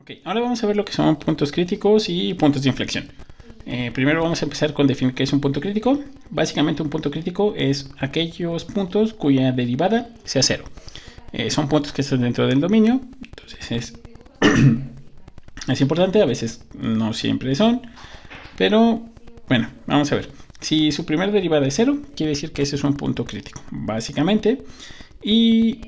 Ok, ahora vamos a ver lo que son puntos críticos y puntos de inflexión. Primero vamos a empezar con definir qué es un punto crítico. Básicamente un punto crítico es aquellos puntos cuya derivada sea cero. Son puntos que están dentro del dominio, entonces es importante, a veces no siempre son, pero bueno, vamos a ver. Si su primera derivada es cero, quiere decir que ese es un punto crítico, básicamente. Y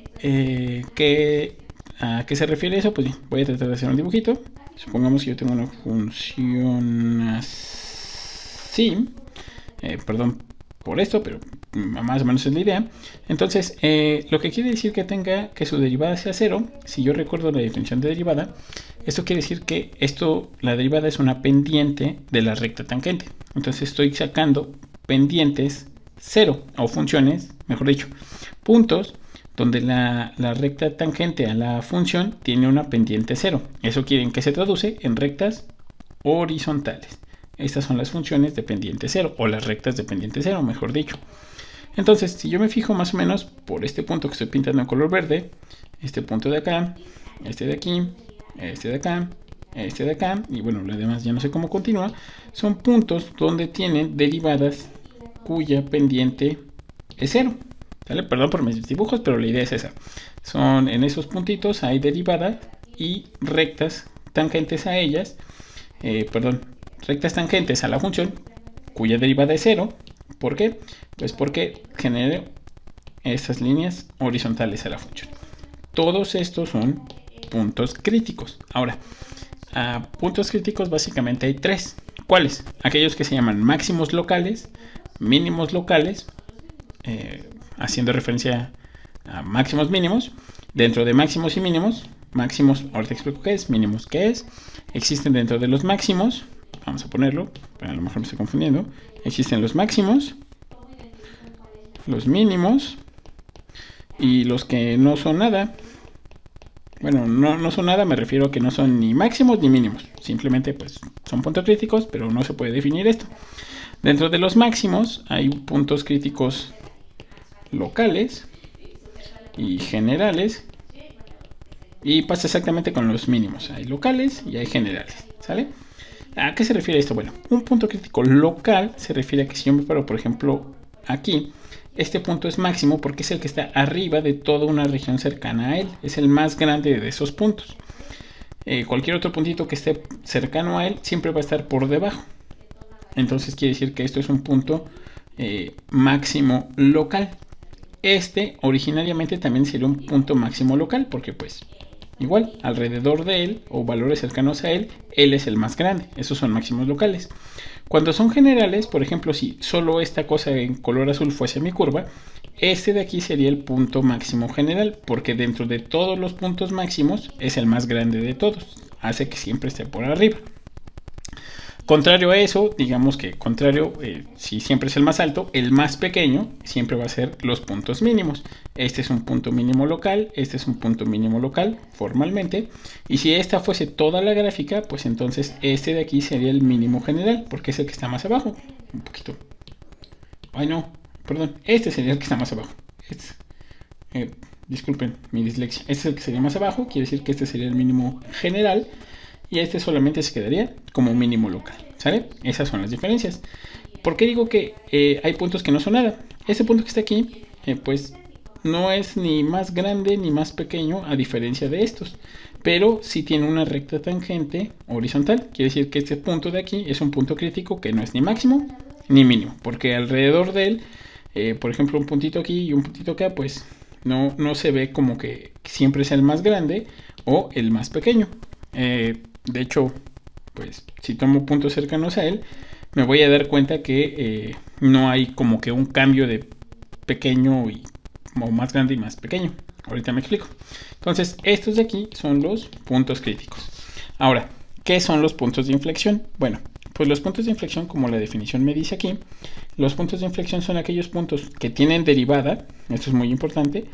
¿a qué se refiere eso? Pues voy a tratar de hacer un dibujito. Supongamos que yo tengo una función así. Perdón por esto, pero más o menos es la idea. Entonces, lo que quiere decir que tenga que su derivada sea cero, si yo recuerdo la definición de derivada, esto quiere decir que la derivada es una pendiente de la recta tangente. Entonces estoy sacando pendientes cero, o funciones, mejor dicho, puntos donde la recta tangente a la función tiene una pendiente cero. Eso quiere que se traduce en rectas horizontales. Estas son las funciones de pendiente cero, o las rectas de pendiente cero, mejor dicho. Entonces, si yo me fijo más o menos por este punto que estoy pintando en color verde, este punto de acá, este de aquí, este de acá, este de acá, y bueno, lo demás ya no sé cómo continúa, son puntos donde tienen derivadas cuya pendiente es cero. ¿Vale? Perdón por mis dibujos, pero la idea es esa. Son en esos puntitos hay derivadas y rectas tangentes a ellas, rectas tangentes a la función cuya derivada es cero. ¿Por qué? Pues porque genera estas líneas horizontales a la función. Todos estos son puntos críticos. Ahora, puntos críticos básicamente hay tres. ¿Cuáles? Aquellos que se llaman máximos locales, mínimos locales, haciendo referencia a máximos mínimos. Dentro de máximos y mínimos, máximos, ahora te explico qué es, mínimos qué es. Existen dentro de los máximos, vamos a ponerlo, pero a lo mejor me estoy confundiendo. Existen los máximos, los mínimos y los que no son nada. Bueno, no son nada, me refiero a que no son ni máximos ni mínimos. Simplemente pues son puntos críticos, pero no se puede definir esto. Dentro de los máximos hay puntos críticos locales y generales, y pasa exactamente con los mínimos. Hay locales y hay generales, ¿sale? ¿A qué se refiere esto? Bueno, un punto crítico local se refiere a que si yo me paro, por ejemplo, aquí, este punto es máximo porque es el que está arriba de toda una región cercana a él. Es el más grande de esos puntos. Cualquier otro puntito que esté cercano a él siempre va a estar por debajo. Entonces quiere decir que esto es un punto máximo local. Este originariamente también sería un punto máximo local porque pues igual alrededor de él o valores cercanos a él es el más grande. Esos son máximos locales. Cuando son generales, por ejemplo, si solo esta cosa en color azul fuese mi curva, este de aquí sería el punto máximo general, porque dentro de todos los puntos máximos es el más grande de todos. Hace que siempre esté por arriba. Contrario a eso, digamos que si siempre es el más alto, el más pequeño siempre va a ser los puntos mínimos. Este es un punto mínimo local, este es un punto mínimo local formalmente. Y si esta fuese toda la gráfica, pues entonces este de aquí sería el mínimo general, porque es el que está más abajo. Un poquito. Ay no, perdón, este sería el que está más abajo. Disculpen mi dislexia. Este es el que sería más abajo, quiere decir que este sería el mínimo general. Y este solamente se quedaría como mínimo local, ¿sale? Esas son las diferencias. ¿Por qué digo que hay puntos que no son nada? Este punto que está aquí, pues no es ni más grande ni más pequeño a diferencia de estos. Pero sí tiene una recta tangente horizontal. Quiere decir que este punto de aquí es un punto crítico que no es ni máximo ni mínimo. Porque alrededor de él, por ejemplo, un puntito aquí y un puntito acá, pues no se ve como que siempre es el más grande o el más pequeño. De hecho, pues si tomo puntos cercanos a él, me voy a dar cuenta que no hay como que un cambio de pequeño o más grande y más pequeño. Ahorita me explico. Entonces, estos de aquí son los puntos críticos. Ahora, ¿qué son los puntos de inflexión? Bueno, pues los puntos de inflexión, como la definición me dice aquí, los puntos de inflexión son aquellos puntos que tienen derivada, esto es muy importante,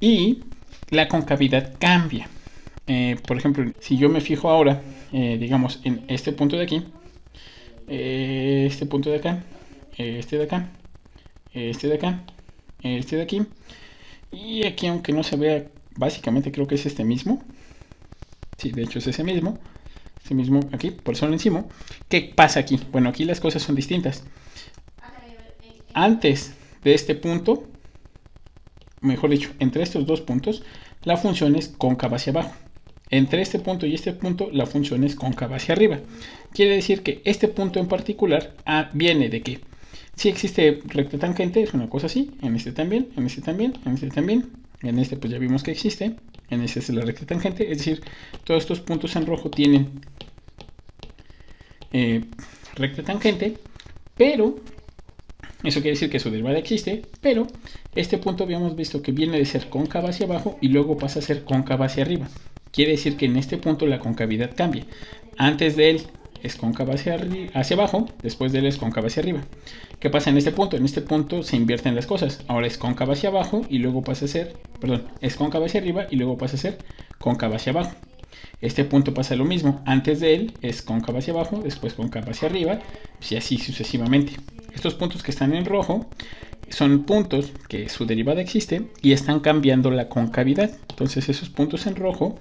y la concavidad cambia. Por ejemplo, si yo me fijo ahora, digamos, en este punto de aquí, este punto de acá, este de acá, este de acá, este de aquí, y aquí aunque no se vea, básicamente creo que es este mismo. Sí, de hecho es ese mismo aquí, por eso lo encima. ¿Qué pasa aquí? Bueno, aquí las cosas son distintas. Antes de este punto, mejor dicho, entre estos dos puntos, la función es cóncava hacia abajo. Entre este punto y este punto, la función es cóncava hacia arriba. Quiere decir que este punto en particular viene de que si existe recta tangente, es una cosa así, en este también, en este también, en este también, en este pues ya vimos que existe, en este es la recta tangente, es decir, todos estos puntos en rojo tienen recta tangente, pero eso quiere decir que su derivada existe, pero este punto habíamos visto que viene de ser cóncava hacia abajo y luego pasa a ser cóncava hacia arriba. Quiere decir que en este punto la concavidad cambia. Antes de él es cóncava hacia abajo, después de él es cóncava hacia arriba. ¿Qué pasa en este punto? En este punto se invierten las cosas. Ahora es cóncava hacia abajo y luego pasa a ser, es cóncava hacia arriba y luego pasa a ser cóncava hacia abajo. Este punto pasa lo mismo. Antes de él es cóncava hacia abajo, después cóncava hacia arriba y así sucesivamente. Estos puntos que están en rojo son puntos que su derivada existe y están cambiando la concavidad. Entonces esos puntos en rojo,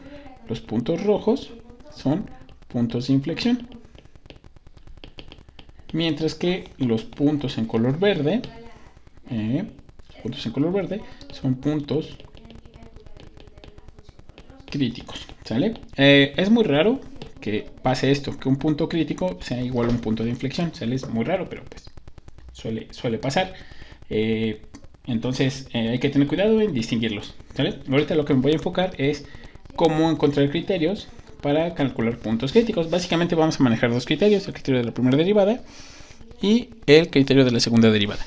los puntos rojos, son puntos de inflexión. Mientras que los puntos en color verde, son puntos críticos. ¿Sale? Es muy raro que pase esto, que un punto crítico sea igual a un punto de inflexión. ¿Sale? Es muy raro, pero pues suele pasar. Entonces hay que tener cuidado en distinguirlos. ¿Sale? Ahorita lo que me voy a enfocar es cómo encontrar criterios para calcular puntos críticos. Básicamente vamos a manejar dos criterios, el criterio de la primera derivada y el criterio de la segunda derivada.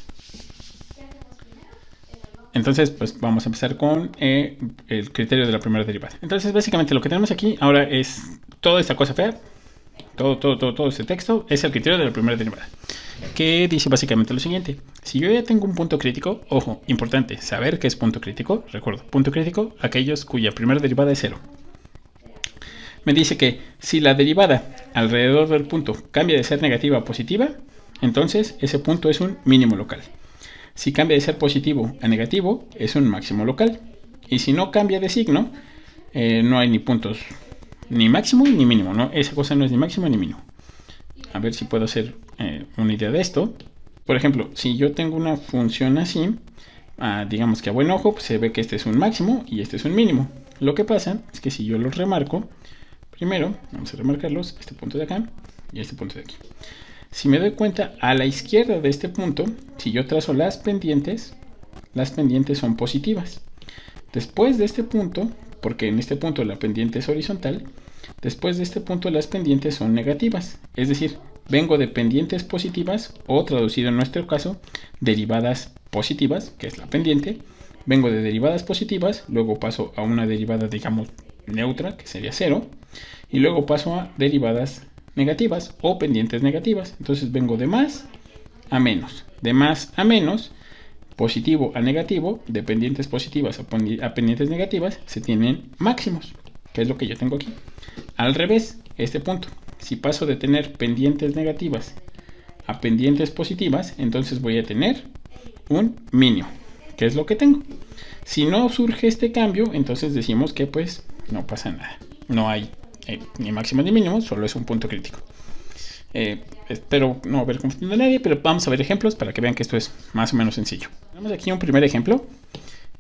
Entonces, pues vamos a empezar con el criterio de la primera derivada. Entonces, básicamente lo que tenemos aquí ahora es toda esta cosa fea, todo este texto es el criterio de la primera derivada, que dice básicamente lo siguiente. Si yo ya tengo un punto crítico, ojo, importante, saber qué es punto crítico. Recuerdo, punto crítico, aquellos cuya primera derivada es 0. Me dice que si la derivada alrededor del punto cambia de ser negativa a positiva, entonces ese punto es un mínimo local. Si cambia de ser positivo a negativo, es un máximo local. Y si no cambia de signo, no hay ni puntos ni máximo ni mínimo, ¿no? Esa cosa no es ni máximo ni mínimo. A ver si puedo hacer una idea de esto. Por ejemplo, si yo tengo una función así, digamos que a buen ojo, pues se ve que este es un máximo y este es un mínimo. Lo que pasa es que si yo los remarco, primero, vamos a remarcarlos, este punto de acá y este punto de aquí. Si me doy cuenta, a la izquierda de este punto, si yo trazo las pendientes son positivas. Después de este punto, porque en este punto la pendiente es horizontal, después de este punto las pendientes son negativas. Es decir, vengo de pendientes positivas, o traducido en nuestro caso, derivadas positivas, que es la pendiente. Vengo de derivadas positivas, luego paso a una derivada, digamos, neutra, que sería 0, y luego paso a derivadas negativas o pendientes negativas. Entonces vengo de más a menos, positivo a negativo, de pendientes positivas a pendientes negativas, se tienen máximos, que es lo que yo tengo aquí. Al revés, este punto, si paso de tener pendientes negativas a pendientes positivas, entonces voy a tener un mínimo, que es lo que tengo. Si no surge este cambio, entonces decimos que pues no pasa nada, no hay ni máximo ni mínimo, solo es un punto crítico. Espero no haber confundido a nadie, pero vamos a ver ejemplos para que vean que esto es más o menos sencillo. Tenemos aquí un primer ejemplo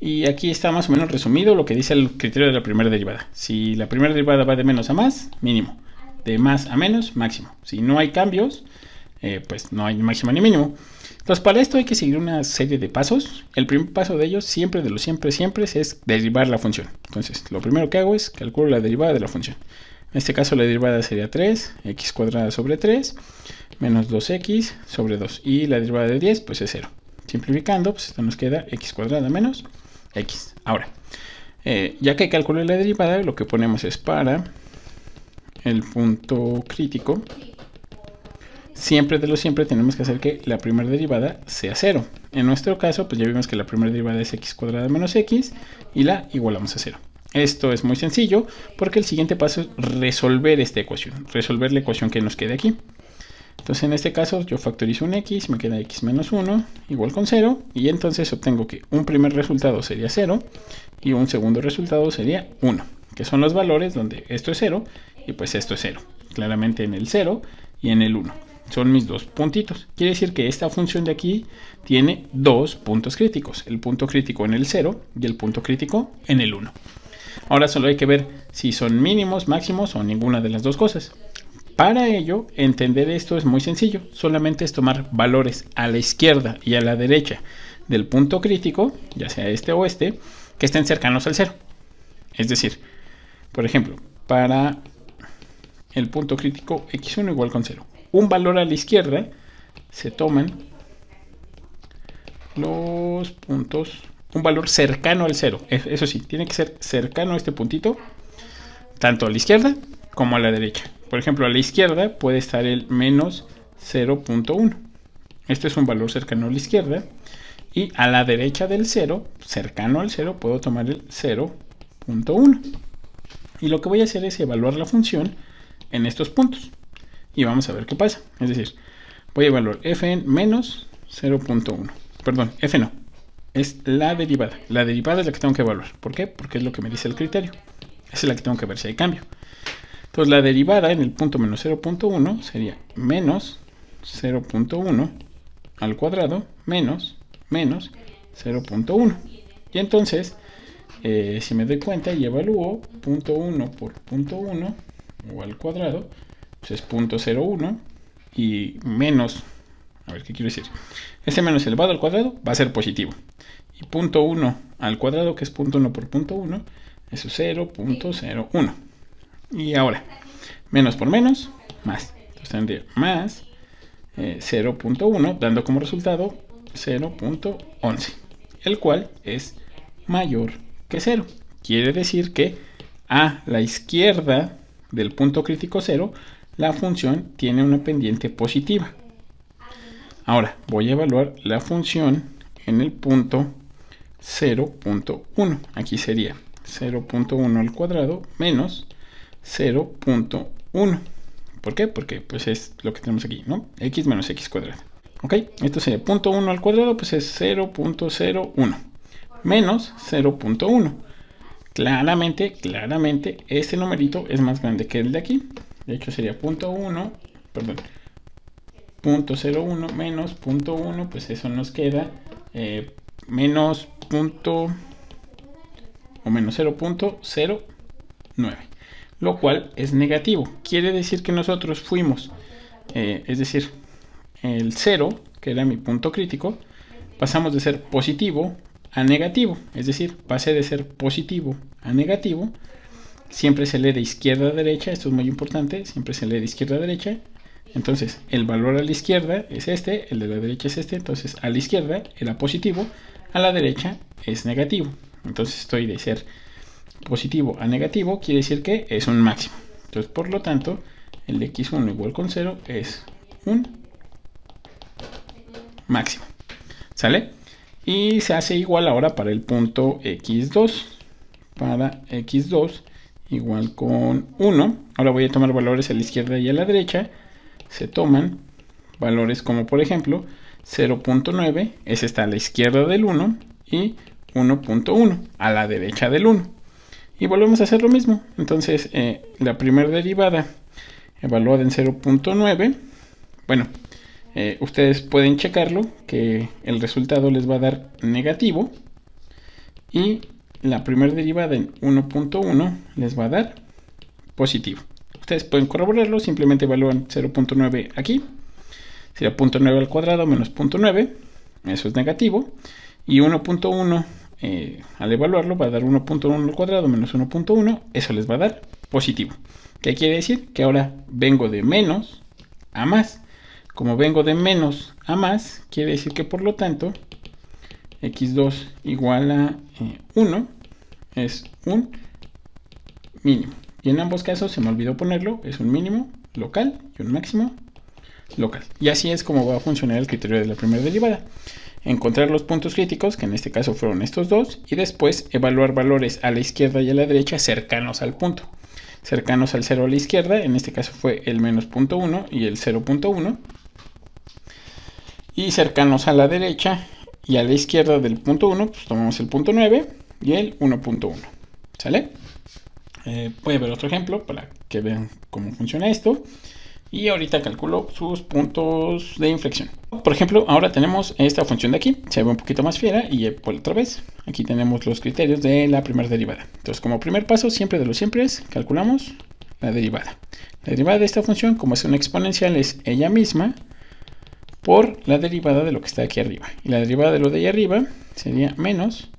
y aquí está más o menos resumido lo que dice el criterio de la primera derivada. Si la primera derivada va de menos a más, mínimo, de más a menos, máximo. Si no hay cambios, pues no hay ni máximo ni mínimo. Entonces para esto hay que seguir una serie de pasos. El primer paso de ellos siempre es derivar la función. Entonces lo primero que hago es calculo la derivada de la función. En este caso la derivada sería 3x cuadrada sobre 3 menos 2x sobre 2. Y la derivada de 10 pues es 0. Simplificando, pues esto nos queda x cuadrada menos x. Ahora, ya que calculé la derivada, lo que ponemos es para el punto crítico. Siempre tenemos que hacer que la primera derivada sea 0. En nuestro caso, pues ya vimos que la primera derivada es x cuadrada menos x y la igualamos a 0. Esto es muy sencillo porque el siguiente paso es resolver esta ecuación, resolver la ecuación que nos quede aquí. Entonces en este caso yo factorizo un x, me queda x menos 1 igual con 0 y entonces obtengo que un primer resultado sería 0 y un segundo resultado sería 1. que son los valores donde esto es 0 y pues esto es 0. Claramente en el 0 y en el 1. Son mis dos puntitos. Quiere decir que esta función de aquí tiene dos puntos críticos. El punto crítico en el 0 y el punto crítico en el 1. Ahora solo hay que ver si son mínimos, máximos o ninguna de las dos cosas. Para ello, entender esto es muy sencillo. Solamente es tomar valores a la izquierda y a la derecha del punto crítico, ya sea este o este, que estén cercanos al 0. Es decir, por ejemplo, para el punto crítico x1 igual con 0. Un valor a la izquierda se toman los puntos, un valor cercano al 0. Eso sí, tiene que ser cercano a este puntito, tanto a la izquierda como a la derecha. Por ejemplo, a la izquierda puede estar el menos 0.1. Este es un valor cercano a la izquierda. Y a la derecha del 0, cercano al 0, puedo tomar el 0.1. Y lo que voy a hacer es evaluar la función en estos puntos. Y vamos a ver qué pasa. Es decir, voy a evaluar f en menos 0.1. Perdón, f no. Es la derivada. La derivada es la que tengo que evaluar. ¿Por qué? Porque es lo que me dice el criterio. Esa es la que tengo que ver si hay cambio. Entonces la derivada en el punto menos 0.1 sería menos 0.1 al cuadrado menos 0.1. Y entonces, si me doy cuenta y evalúo punto 1 por punto 1 o al cuadrado, pues es 0.01 y menos, a ver qué quiero decir, ese menos elevado al cuadrado va a ser positivo. Y punto 1 al cuadrado, que es punto 1 por punto 1, eso es 0.01. Y ahora, menos por menos, más. Entonces tendría más 0.1, dando como resultado 0.11, el cual es mayor que 0. Quiere decir que a la izquierda del punto crítico 0, la función tiene una pendiente positiva. Ahora voy a evaluar la función en el punto 0.1. Aquí sería 0.1 al cuadrado menos 0.1. ¿Por qué? Porque pues es lo que tenemos aquí, ¿no? X menos x cuadrado. ¿Ok? Esto sería 0.1 al cuadrado, pues es 0.01 menos 0.1. Claramente, este numerito es más grande que el de aquí. De hecho sería 0.01 menos 0.1, pues eso nos queda menos 0.09, lo cual es negativo. Quiere decir que nosotros fuimos, es decir, el 0, que era mi punto crítico, pasamos de ser positivo a negativo. Es decir, pasé de ser positivo a negativo. Siempre se lee de izquierda a derecha, esto es muy importante, siempre se lee de izquierda a derecha. Entonces, el valor a la izquierda es este, el de la derecha es este. Entonces, a la izquierda era positivo, a la derecha es negativo. Entonces, estoy de ser positivo a negativo, quiere decir que es un máximo. Entonces, por lo tanto, el de x1 igual con 0 es un máximo. ¿Sale? Y se hace igual ahora para el punto x2. Para x2 igual con 1. Ahora voy a tomar valores a la izquierda y a la derecha. Se toman valores como por ejemplo 0.9, ese está a la izquierda del 1, y 1.1 a la derecha del 1. Y volvemos a hacer lo mismo. Entonces la primera derivada evaluada en 0.9, bueno, ustedes pueden checarlo, que el resultado les va a dar negativo, y la primera derivada en 1.1 les va a dar positivo. Ustedes pueden corroborarlo, simplemente evalúan 0.9 aquí, sería 0.9 al cuadrado menos 0.9, eso es negativo, y 1.1 al evaluarlo va a dar 1.1 al cuadrado menos 1.1, eso les va a dar positivo. ¿Qué quiere decir? Que ahora vengo de menos a más. Como vengo de menos a más, quiere decir que por lo tanto x2 igual a 1 es un mínimo. Y en ambos casos se me olvidó ponerlo, es un mínimo local y un máximo local. Y así es como va a funcionar el criterio de la primera derivada. Encontrar los puntos críticos, que en este caso fueron estos dos, y después evaluar valores a la izquierda y a la derecha cercanos al punto. Cercanos al 0 a la izquierda, en este caso fue el menos 0.1 y el 0.1. Y cercanos a la derecha y a la izquierda del punto 1, pues tomamos el punto 9 y el 1.1. ¿Sale? Voy a ver otro ejemplo para que vean cómo funciona esto. Y ahorita calculo sus puntos de inflexión. Por ejemplo, ahora tenemos esta función de aquí. Se ve un poquito más fiera y por otra vez, aquí tenemos los criterios de la primera derivada. Entonces, como primer paso, siempre de los siempre, calculamos la derivada. La derivada de esta función, como es una exponencial, es ella misma por la derivada de lo que está aquí arriba. Y la derivada de lo de ahí arriba sería menos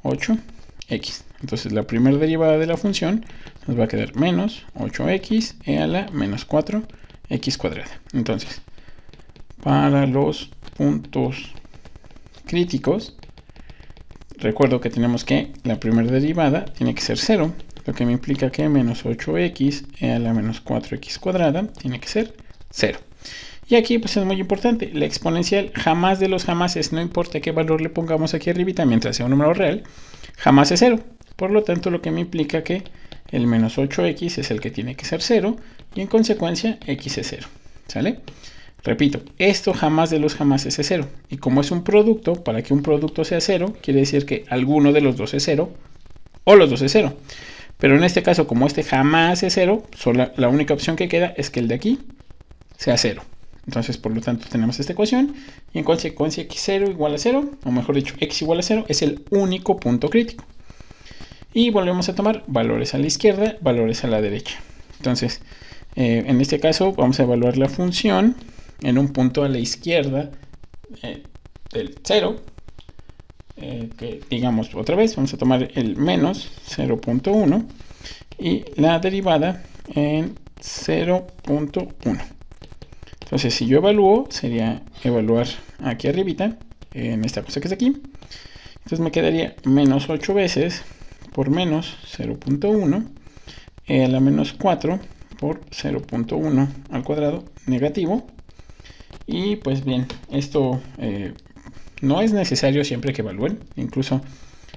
8x. Entonces, la primera derivada de la función nos va a quedar menos 8x e a la menos 4x cuadrada. Entonces, para los puntos críticos, recuerdo que tenemos que la primera derivada tiene que ser 0, lo que me implica que menos 8x e a la menos 4x cuadrada tiene que ser 0. Y aquí pues es muy importante, la exponencial jamás de los jamases, no importa qué valor le pongamos aquí arribita mientras sea un número real, jamás es 0. Por lo tanto, lo que me implica que el menos 8x es el que tiene que ser 0 y en consecuencia x es 0. ¿Sale? Repito, esto jamás de los jamases es 0. Y como es un producto, para que un producto sea 0, quiere decir que alguno de los dos es 0 o los dos es 0. Pero en este caso, como este jamás es 0, solo la única opción que queda es que el de aquí sea 0. Entonces, por lo tanto, tenemos esta ecuación y en consecuencia x0 igual a 0, o mejor dicho, x igual a 0 es el único punto crítico. Y volvemos a tomar valores a la izquierda, valores a la derecha. Entonces, en este caso vamos a evaluar la función en un punto a la izquierda del 0. Que digamos otra vez, vamos a tomar el menos 0.1 y la derivada en 0.1. Entonces, si yo evalúo, sería evaluar aquí arribita, en esta cosa que es aquí. Entonces me quedaría menos 8 veces por menos 0.1 a la menos 4 por 0.1 al cuadrado negativo. Y pues bien, esto no es necesario siempre que evalúen, incluso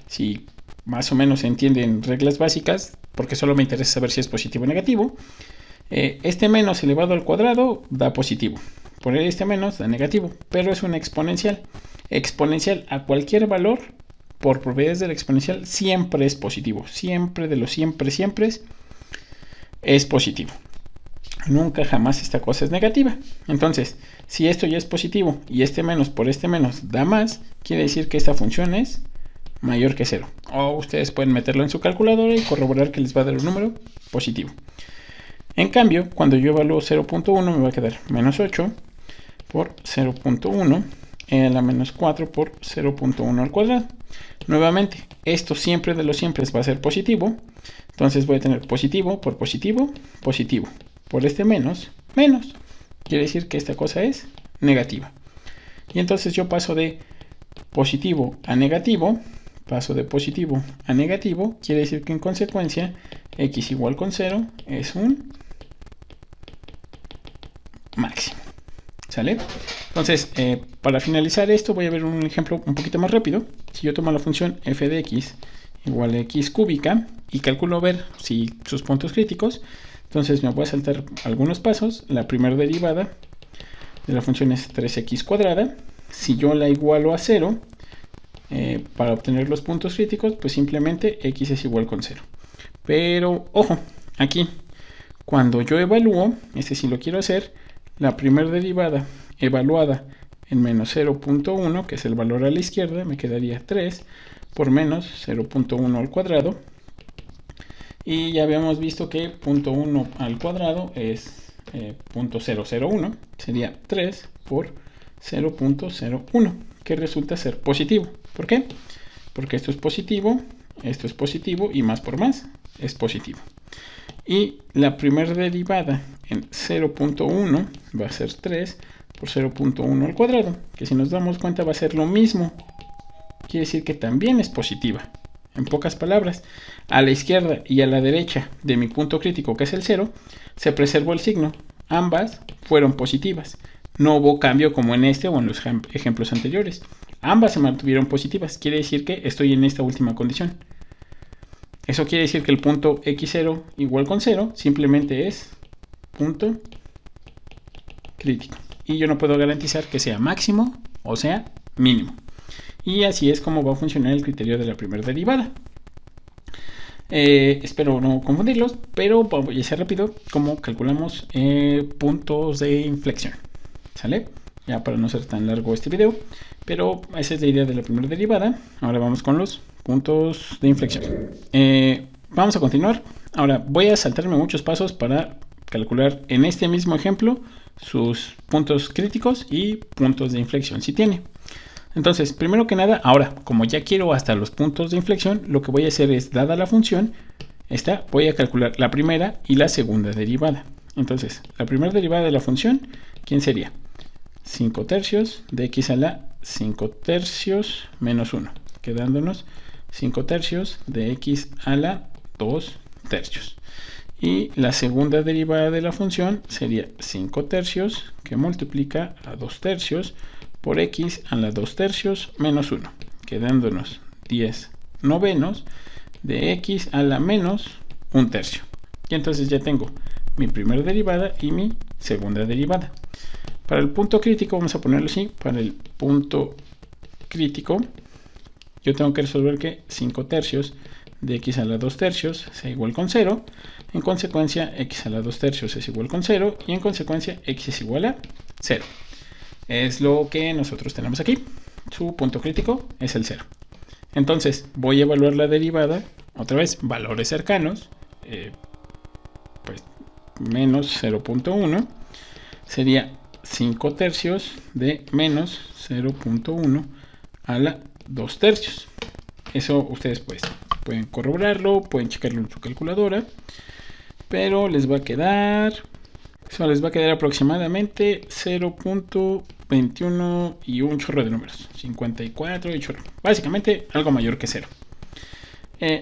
si más o menos entienden reglas básicas, porque solo me interesa saber si es positivo o negativo. Este menos elevado al cuadrado da positivo, por este menos da negativo, pero es una exponencial. Exponencial a cualquier valor, por propiedades de la exponencial, siempre es positivo. Siempre de los siempre es positivo. Nunca jamás esta cosa es negativa. Entonces, si esto ya es positivo y este menos por este menos da más, quiere decir que esta función es mayor que 0. O ustedes pueden meterlo en su calculadora y corroborar que les va a dar un número positivo. En cambio, cuando yo evalúo 0.1 me va a quedar menos 8 por 0.1 a la menos 4 por 0.1 al cuadrado. Nuevamente, esto siempre de los siempre va a ser positivo. Entonces voy a tener positivo por positivo, positivo. Por este menos, menos. Quiere decir que esta cosa es negativa. Y entonces yo paso de positivo a negativo. Paso de positivo a negativo. Quiere decir que en consecuencia x igual con 0 es un máximo. ¿Sale? Entonces, para finalizar esto voy a ver un ejemplo un poquito más rápido. Si yo tomo la función f de x igual a x cúbica y calculo ver si sus puntos críticos, entonces me voy a saltar algunos pasos. La primera derivada de la función es 3x cuadrada. Si yo la igualo a 0, para obtener los puntos críticos, pues simplemente x es igual con 0. Pero, ojo, aquí, cuando yo evalúo, este sí lo quiero hacer, la primera derivada evaluada en menos 0.1, que es el valor a la izquierda, me quedaría 3 por menos 0.1 al cuadrado. Y ya habíamos visto que 0.1 al cuadrado es 0.001, sería 3 por 0.01, que resulta ser positivo. ¿Por qué? Porque esto es positivo y más por más es positivo. Y la primera derivada en 0.1 va a ser 3 por 0.1 al cuadrado, que si nos damos cuenta va a ser lo mismo. Quiere decir que también es positiva. En pocas palabras, a la izquierda y a la derecha de mi punto crítico, que es el 0, se preservó el signo. Ambas fueron positivas. No hubo cambio como en este o en los ejemplos anteriores. Ambas se mantuvieron positivas. Quiere decir que estoy en esta última condición. Eso quiere decir que el punto x0 igual con 0 simplemente es punto crítico. Y yo no puedo garantizar que sea máximo o sea mínimo. Y así es como va a funcionar el criterio de la primera derivada. Espero no confundirlos, pero voy a hacer rápido cómo calculamos puntos de inflexión. ¿Sale? Ya para no ser tan largo este video, pero esa es la idea de la primera derivada. Ahora vamos con los puntos de inflexión. Vamos a continuar. Ahora voy a saltarme muchos pasos para calcular en este mismo ejemplo sus puntos críticos y puntos de inflexión si tiene. Entonces, primero que nada, ahora, como ya quiero hasta los puntos de inflexión, lo que voy a hacer es, dada la función, voy a calcular la primera y la segunda derivada. Entonces, la primera derivada de la función, ¿quién sería? 5 tercios de x a la 5 tercios menos 1, quedándonos 5 tercios de x a la 2 tercios. Y la segunda derivada de la función sería 5 tercios que multiplica a 2 tercios por x a la 2 tercios menos 1, quedándonos 10 novenos de x a la menos 1 tercio. Y entonces ya tengo mi primera derivada y mi segunda derivada. Para el punto crítico vamos a ponerlo así. Para el punto crítico yo tengo que resolver que 5 tercios de x a la 2 tercios sea igual con 0. En consecuencia x a la 2 tercios es igual con 0 y en consecuencia x es igual a 0. Es lo que nosotros tenemos aquí. Su punto crítico es el 0. Entonces voy a evaluar la derivada. Otra vez, valores cercanos. Pues menos 0.1 sería 5 tercios de menos 0.1 a la 2 tercios. Eso ustedes pues pueden corroborarlo, pueden checarlo en su calculadora. Pero les va a quedar... Eso les va a quedar aproximadamente 0.21 y un chorro de números. 54 y chorro. Básicamente algo mayor que 0.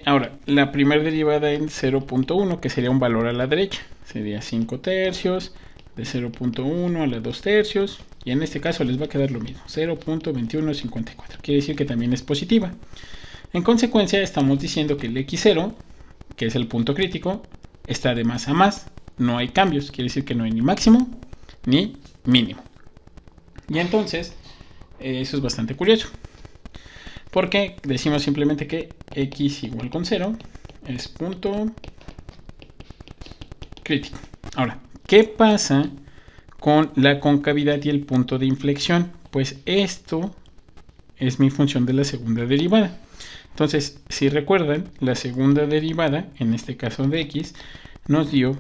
Ahora, la primera derivada en 0.1, que sería un valor a la derecha. Sería 5 tercios de 0.1 a la 2 tercios. Y en este caso les va a quedar lo mismo. 0.2154. Quiere decir que también es positiva. En consecuencia, estamos diciendo que el x0, que es el punto crítico, está de más a más. No hay cambios, quiere decir que no hay ni máximo ni mínimo. Y entonces, eso es bastante curioso. Porque decimos simplemente que x igual con 0 es punto crítico. Ahora, ¿qué pasa con la concavidad y el punto de inflexión? Pues esto es mi función de la segunda derivada. Entonces, si recuerdan, la segunda derivada, en este caso de x, nos dio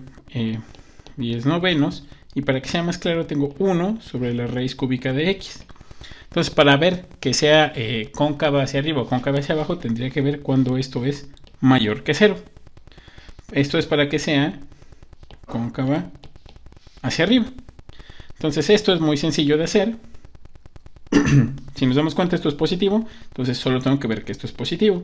10 novenos, y para que sea más claro tengo 1 sobre la raíz cúbica de x. Entonces, para ver que sea cóncava hacia arriba o cóncava hacia abajo, tendría que ver cuando esto es mayor que 0. Esto es para que sea cóncava hacia arriba. Entonces, esto es muy sencillo de hacer. Si nos damos cuenta, esto es positivo, entonces solo tengo que ver que esto es positivo.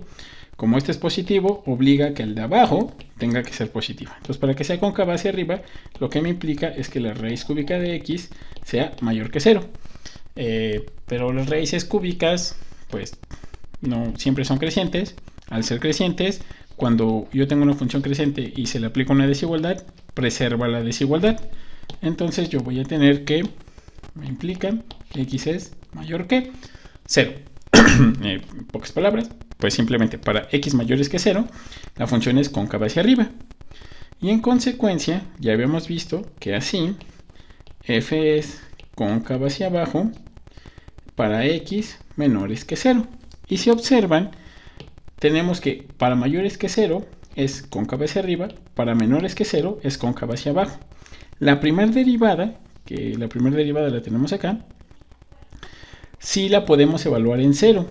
Como este es positivo, obliga a que el de abajo tenga que ser positivo. Entonces, para que sea cóncava hacia arriba, lo que me implica es que la raíz cúbica de x sea mayor que 0. Pero las raíces cúbicas, pues, no siempre son crecientes. Al ser crecientes, cuando yo tengo una función creciente y se le aplica una desigualdad, preserva la desigualdad. Entonces, yo voy a tener que, me implica, que x es mayor que 0. En pocas palabras, pues simplemente para x mayores que 0, la función es cóncava hacia arriba. Y en consecuencia, ya habíamos visto que así, f es cóncava hacia abajo para x menores que 0. Y si observan, tenemos que para mayores que 0 es cóncava hacia arriba, para menores que 0 es cóncava hacia abajo. La primera derivada, que la primera derivada la tenemos acá, sí la podemos evaluar en 0.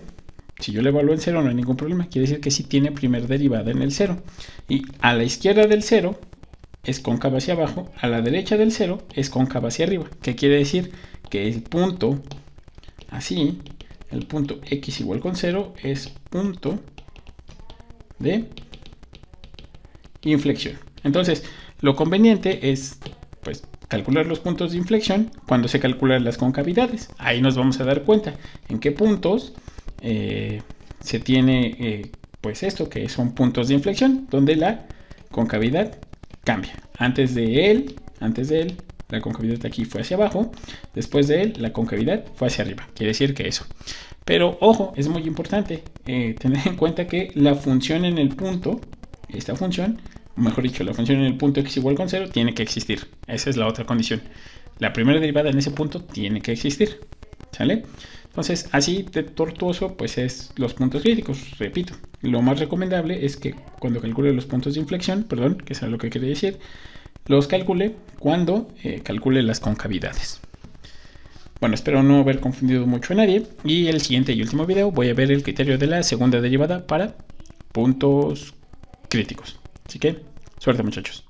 Si yo la evalúo en 0 no hay ningún problema. Quiere decir que sí tiene primera derivada en el 0. Y a la izquierda del 0 es cóncava hacia abajo. A la derecha del 0 es cóncava hacia arriba. ¿Qué quiere decir? Que el punto, así, el punto x igual con 0 es punto de inflexión. Entonces, lo conveniente es, pues, calcular los puntos de inflexión cuando se calculan las concavidades. Ahí nos vamos a dar cuenta en qué puntos se tiene pues esto que son puntos de inflexión donde la concavidad cambia. Antes de él la concavidad aquí fue hacia abajo, después de él la concavidad fue hacia arriba. Quiere decir que eso. Pero ojo, es muy importante tener en cuenta que la función en el punto esta función, o mejor dicho, la función en el punto x igual con 0 tiene que existir. Esa es la otra condición. La primera derivada en ese punto tiene que existir. ¿Sale? Entonces, así de tortuoso, pues es los puntos críticos. Repito, lo más recomendable es que cuando calcule los puntos de inflexión, perdón, que es lo que quería decir, los calcule cuando calcule las concavidades. Bueno, espero no haber confundido mucho a nadie. Y el siguiente y último video voy a ver el criterio de la segunda derivada para puntos críticos. Así que, suerte muchachos.